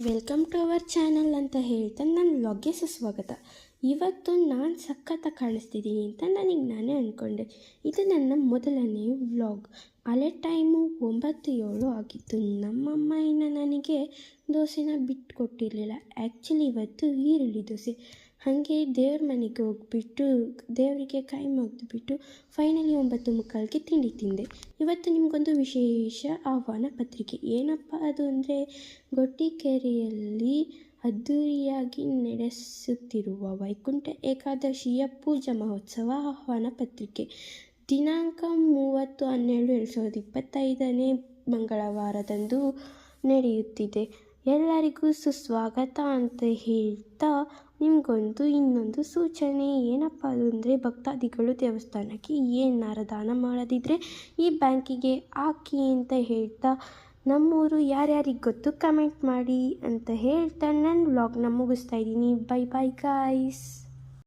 Welcome to our channel ಅಂತ ಹೇಳ್ತಾ ನನ್ನ ವ್ಲಾಗ್ಗೆ ಸುಸ್ವಾಗತ. ಇವತ್ತು ನಾನು ಸಖತ್ತಾಗಿ ಕಾಣಿಸ್ತಿದ್ದೀನಿ ಅಂತ ನನಗೆ ನಾನೇ ಅಂದ್ಕೊಂಡೆ. ಇದು ನನ್ನ ಮೊದಲನೇ ವ್ಲಾಗ್. ಅಲ್ಲೇ ಟೈಮು 9:07 ಆಗಿತ್ತು. ನಮ್ಮಮ್ಮ ಇನ್ನು ನನಗೆ ದೋಸೆನ ಬಿಟ್ಟು ಕೊಟ್ಟಿರಲಿಲ್ಲ. ಆ್ಯಕ್ಚುಲಿ ಇವತ್ತು ಈರುಳ್ಳಿ ದೋಸೆ. ಹಾಗೆ ದೇವ್ರ ಮನೆಗೆ ಹೋಗ್ಬಿಟ್ಟು ದೇವರಿಗೆ ಕೈ ಮುಗಿದ್ಬಿಟ್ಟು ಫೈನಲಿ 9:45ಗೆ ತಿಂಡಿ ತಿಂದೆ. ಇವತ್ತು ನಿಮಗೊಂದು ವಿಶೇಷ ಆಹ್ವಾನ ಪತ್ರಿಕೆ. ಏನಪ್ಪ ಅದು ಅಂದರೆ, ಗೊಟ್ಟಿಕೆರೆಯಲ್ಲಿ ಅದ್ಧೂರಿಯಾಗಿ ನಡೆಸುತ್ತಿರುವ ವೈಕುಂಠ ಏಕಾದಶಿಯ ಪೂಜಾ ಮಹೋತ್ಸವ ಆಹ್ವಾನ ಪತ್ರಿಕೆ. ದಿನಾಂಕ 30/12/2025 ಮಂಗಳವಾರದಂದು ನಡೆಯುತ್ತಿದೆ. ಎಲ್ಲರಿಗೂ ಸುಸ್ವಾಗತ ಅಂತ ಹೇಳ್ತಾ ನಿಮಗೊಂದು ಇನ್ನೊಂದು ಸೂಚನೆ. ಏನಪ್ಪ ಅದು ಅಂದರೆ, ಭಕ್ತಾದಿಗಳು ದೇವಸ್ಥಾನಕ್ಕೆ ಏನಾರ ದಾನ ಮಾಡೋದಿದ್ರೆ ಈ ಬ್ಯಾಂಕಿಗೆ ಹಾಕಿ ಅಂತ ಹೇಳ್ತಾ, ನಮ್ಮೂರು ಯಾರ್ಯಾರಿಗೆ ಗೊತ್ತು ಕಮೆಂಟ್ ಮಾಡಿ ಅಂತ ಹೇಳ್ತಾ ನನ್ನ ವ್ಲಾಗ್ನ ಮುಗಿಸ್ತಾ ಇದ್ದೀನಿ. Bye bye guys.